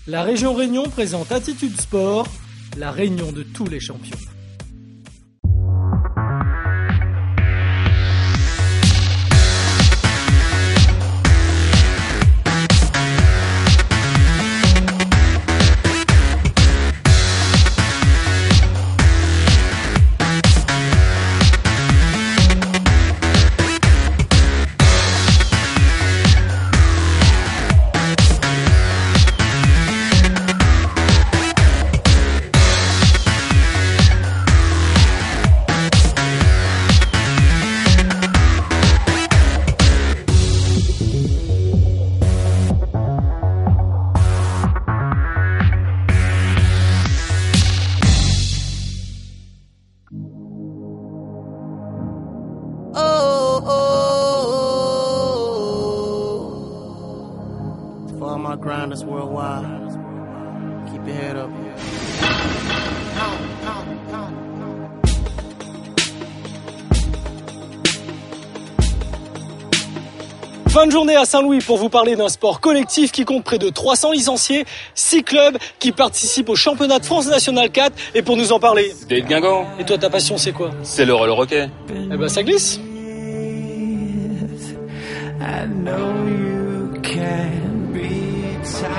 La région Réunion présente Attitude Sport, la réunion de tous les champions. For all my grinders worldwide, keep your head up. Fin de journée à Saint-Louis pour vous parler d'un sport collectif qui compte près de 300 licenciés, 6 clubs qui participent au championnat de France National 4. Et pour nous en parler, David Guingamp. Et toi, ta passion, c'est quoi? C'est le roller hockey. Eh ben, ça glisse. I know you can be tired.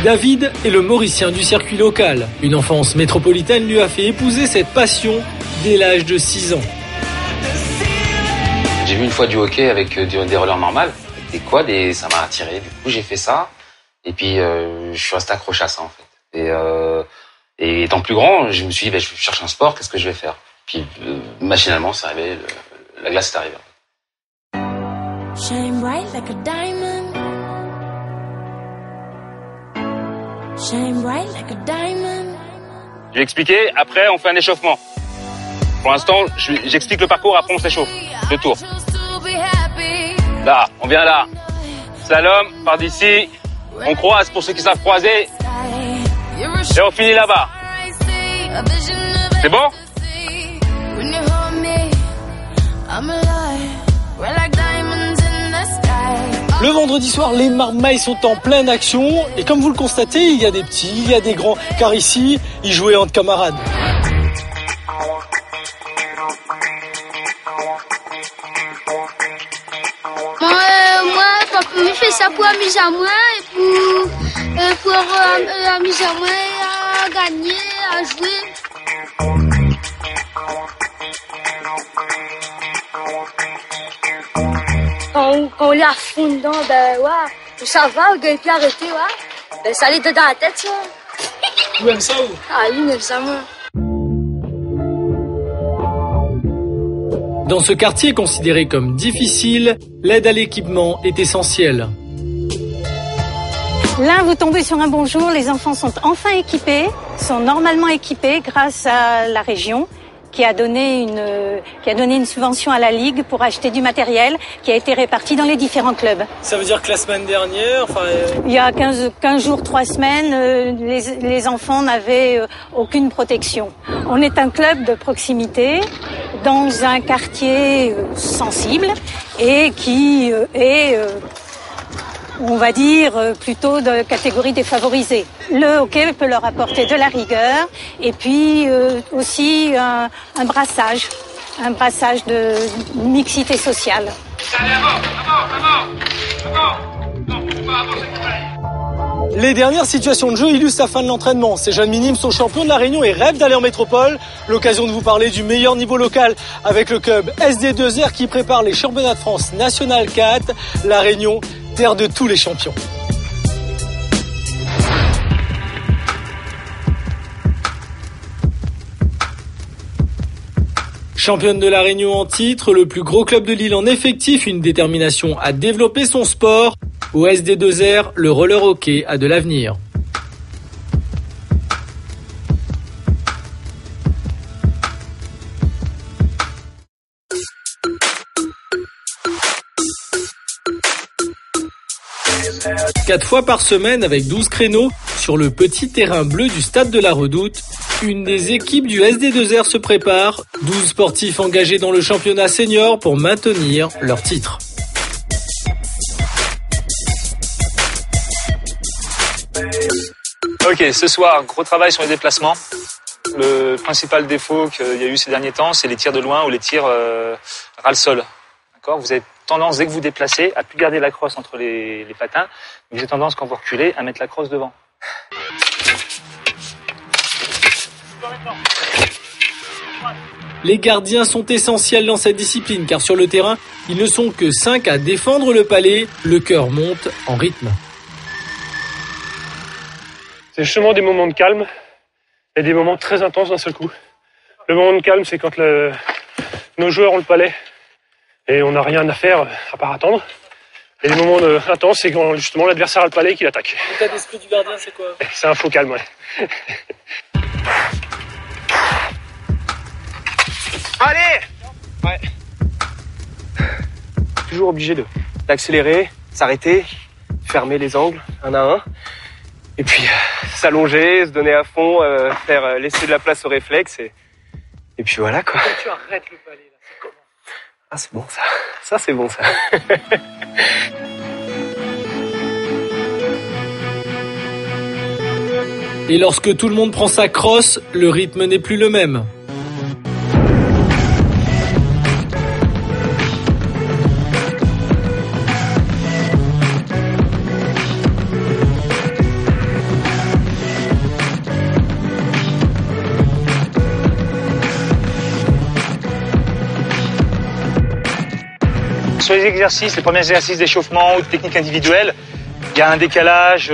David est le Mauricien du circuit local. Une enfance métropolitaine lui a fait épouser cette passion dès l'âge de 6 ans. J'ai vu une fois du hockey avec des rollers normales, avec des quads, et ça m'a attiré. Du coup, j'ai fait ça. Et puis, je suis resté accroché à ça, en fait. Et étant plus grand, je me suis dit, je cherche un sport, qu'est-ce que je vais faire? Puis, machinalement, c'est arrivé, la glace est arrivée. Shine bright like a diamond. Shine bright like a diamond. Je vais expliquer, après, on fait un échauffement. Pour l'instant, j'explique le parcours, après on s'échauffe. 2 tours. Là, on vient là. Slalom, par d'ici. On croise pour ceux qui savent croiser. Et on finit là-bas. C'est bon? Le vendredi soir, les marmailles sont en pleine action. Et comme vous le constatez, il y a des petits, il y a des grands. Car ici, ils jouaient entre camarades. Moi, papa me fait ça pour amuser à moi et pour amuser à moi, à gagner, à jouer. Quand on est à fond dedans, ça va, on gagne plus arrêter, ça allait dedans la tête, ça. Vous aimez ça ou? Ah, lui, il aime ça, moi. Dans ce quartier considéré comme difficile, l'aide à l'équipement est essentielle. Là, vous tombez sur un bon jour, les enfants sont enfin équipés, sont normalement équipés grâce à la région qui a donné une subvention à la Ligue pour acheter du matériel qui a été réparti dans les différents clubs. Ça veut dire que la semaine dernière, il y a 15 jours, 3 semaines, les enfants n'avaient aucune protection. On est un club de proximité dans un quartier sensible et qui est on va dire plutôt de catégorie défavorisée. Le hockey peut leur apporter de la rigueur et puis aussi un brassage de mixité sociale. Les dernières situations de jeu illustrent la fin de l'entraînement. Ces jeunes minimes sont champions de la Réunion et rêvent d'aller en métropole. L'occasion de vous parler du meilleur niveau local avec le club SD2R qui prépare les championnats de France National 4. La Réunion, terre de tous les champions. Championne de la Réunion en titre, le plus gros club de l'île en effectif, une détermination à développer son sport. Au SD2R, le roller hockey a de l'avenir. Quatre fois par semaine avec 12 créneaux sur le petit terrain bleu du stade de la Redoute. une des équipes du SD2R se prépare. 12 sportifs engagés dans le championnat senior pour maintenir leur titre. Ok, ce soir, gros travail sur les déplacements. Le principal défaut qu'il y a eu ces derniers temps, c'est les tirs de loin ou les tirs ras-le-sol. D'accord ? Vous avez tendance, dès que vous déplacez, à plus garder la crosse entre les patins. Vous avez tendance, quand vous reculez, à mettre la crosse devant. Les gardiens sont essentiels dans cette discipline car sur le terrain, ils ne sont que 5 à défendre le palais. Le cœur monte en rythme. C'est justement des moments de calme et des moments très intenses d'un seul coup. Le moment de calme, c'est quand nos joueurs ont le palais et on n'a rien à faire à part attendre. Et les moments intenses, c'est quand justement l'adversaire a le palais et qu'il attaque. L'état d'esprit du gardien, c'est quoi ? C'est un faux calme, ouais. Allez ! Ouais. Toujours obligé d'accélérer, s'arrêter, fermer les angles un à un. Et puis s'allonger, se donner à fond, laisser de la place au réflexe et puis voilà quoi. Quand tu arrêtes le palais, là, c'est comment ? Ah c'est bon ça. Ça c'est bon ça. Et lorsque tout le monde prend sa crosse, le rythme n'est plus le même. Sur les exercices, les premiers exercices d'échauffement ou de technique individuelle, il y a un décalage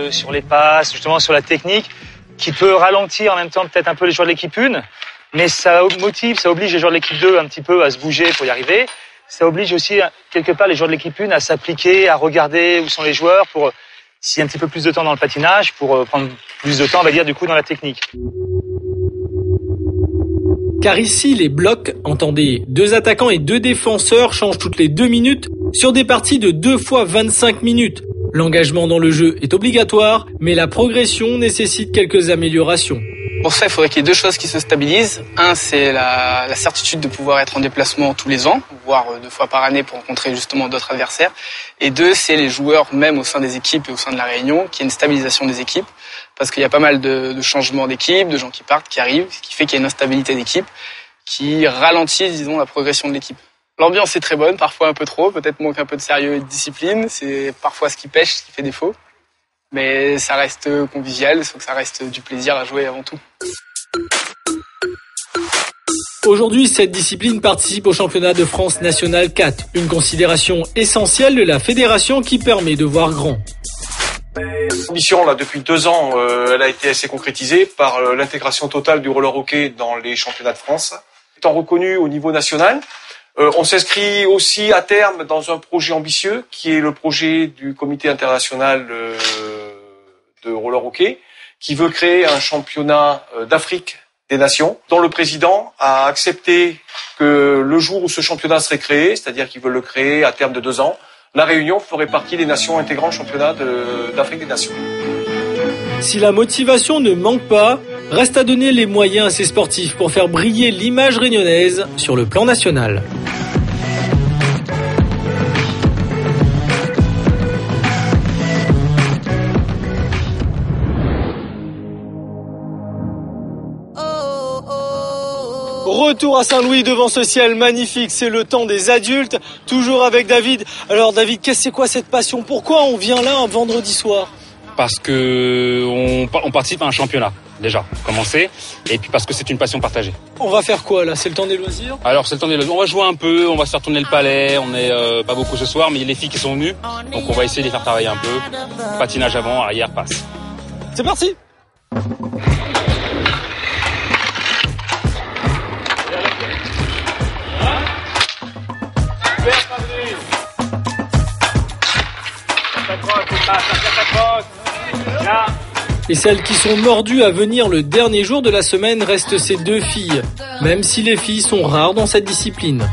sur les passes, justement sur la technique, qui peut ralentir en même temps peut-être un peu les joueurs de l'équipe 1, mais ça motive, ça oblige les joueurs de l'équipe 2 un petit peu à se bouger pour y arriver. Ça oblige aussi quelque part les joueurs de l'équipe 1 à s'appliquer, à regarder où sont les joueurs pour, s'il y a un petit peu plus de temps dans le patinage, pour prendre plus de temps, on va dire, du coup, dans la technique. Car ici, les blocs, entendez, 2 attaquants et 2 défenseurs changent toutes les 2 minutes sur des parties de 2 fois 25 minutes. L'engagement dans le jeu est obligatoire, mais la progression nécessite quelques améliorations. Pour ça, il faudrait qu'il y ait 2 choses qui se stabilisent. Un, c'est la certitude de pouvoir être en déplacement tous les ans, voire 2 fois par année pour rencontrer justement d'autres adversaires. Et 2, c'est les joueurs, même au sein des équipes et au sein de la Réunion, qu'il y ait une stabilisation des équipes. Parce qu'il y a pas mal de changements d'équipe, de gens qui partent, qui arrivent, ce qui fait qu'il y a une instabilité d'équipe qui ralentit, disons, la progression de l'équipe. L'ambiance est très bonne, parfois un peu trop, peut-être manque un peu de sérieux et de discipline. C'est parfois ce qui pêche, ce qui fait défaut. Mais ça reste convivial, il faut que ça reste du plaisir à jouer avant tout. Aujourd'hui, cette discipline participe au championnat de France national 4, une considération essentielle de la fédération qui permet de voir grand. L'ambition, là, depuis 2 ans, elle a été assez concrétisée par l'intégration totale du roller hockey dans les championnats de France. Étant reconnu au niveau national, on s'inscrit aussi à terme dans un projet ambitieux qui est le projet du comité international de roller hockey qui veut créer un championnat d'Afrique des nations dont le président a accepté que le jour où ce championnat serait créé, c'est-à-dire qu'il veut le créer à terme de 2 ans, la Réunion ferait partie des nations intégrant le championnat d'Afrique des nations. Si la motivation ne manque pas, reste à donner les moyens à ces sportifs pour faire briller l'image réunionnaise sur le plan national. Retour à Saint-Louis devant ce ciel magnifique, c'est le temps des adultes, toujours avec David. Alors David, c'est quoi cette passion ? Pourquoi on vient là un vendredi soir ? Parce que on participe à un championnat, déjà, commencer, et puis parce que c'est une passion partagée. On va faire quoi là ? C'est le temps des loisirs ? Alors c'est le temps des loisirs, on va jouer un peu, on va se faire tourner le palais, on est pas beaucoup ce soir, mais il y a les filles qui sont venues, donc on va essayer de les faire travailler un peu. Patinage avant, arrière, passe. C'est parti ! Et celles qui sont mordues à venir le dernier jour de la semaine restent ces 2 filles, même si les filles sont rares dans cette discipline.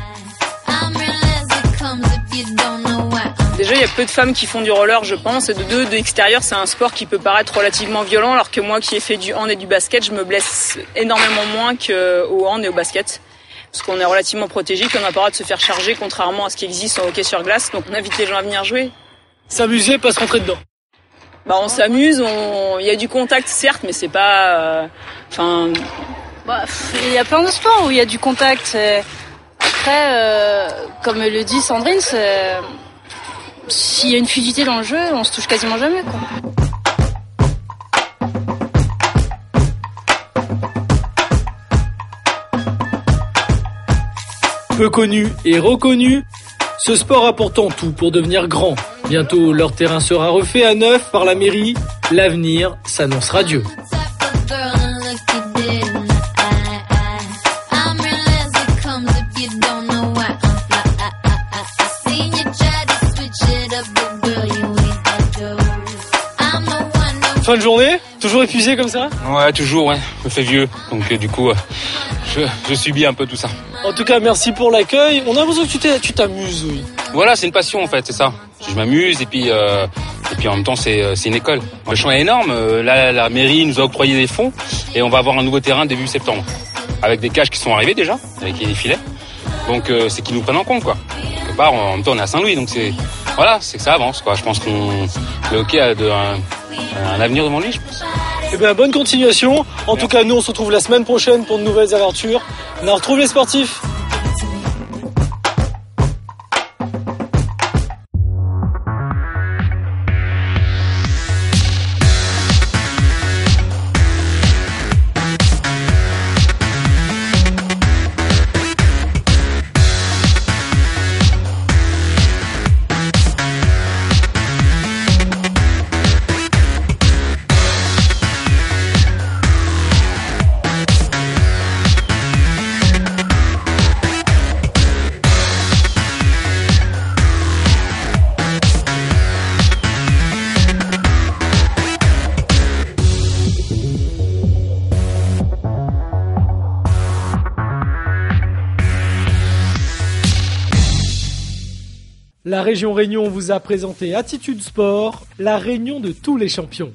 Déjà Déjà, il y a peu de femmes qui font du roller, je pense. Et de deux, de l'extérieur, c'est un sport qui peut paraître relativement violent, alors que moi qui ai fait du hand et du basket, je me blesse énormément moins qu'au hand et au basket. Parce qu'on est relativement protégé, qu'on n'a pas le droit de se faire charger, contrairement à ce qui existe en hockey sur glace. Donc on invite les gens à venir jouer. S'amuser, pas se rentrer dedans. Bah, on s'amuse, il y a du contact, certes, mais c'est pas... il y a plein de sports où il y a du contact. Après, comme le dit Sandrine, s'il y a une fluidité dans le jeu, on se touche quasiment jamais, quoi. Peu connu et reconnu, ce sport a pourtant tout pour devenir grand. Bientôt, leur terrain sera refait à neuf par la mairie. L'avenir s'annonce radieux. Fin de journée, toujours épuisé comme ça? Ouais, toujours, ouais. Je me fais vieux, donc du coup, je subis un peu tout ça. En tout cas, merci pour l'accueil. On a l'impression que tu t'amuses, oui. Voilà, c'est une passion en fait, c'est ça. Je m'amuse et puis en même temps c'est une école. Le champ est énorme. Là, la mairie nous a octroyé des fonds et on va avoir un nouveau terrain début septembre, avec des cages qui sont arrivées déjà, avec des filets. Donc c'est qu'ils nous prennent en compte, quoi. Quelque part, en même temps, on est à Saint-Louis, donc c'est que ça avance, quoi. Je pense que le hockey a un avenir devant lui, je pense. Eh bien, bonne continuation. En tout cas, nous, on se retrouve la semaine prochaine pour de nouvelles aventures. On retrouve les sportifs. La région Réunion vous a présenté Attitude Sport, la réunion de tous les champions.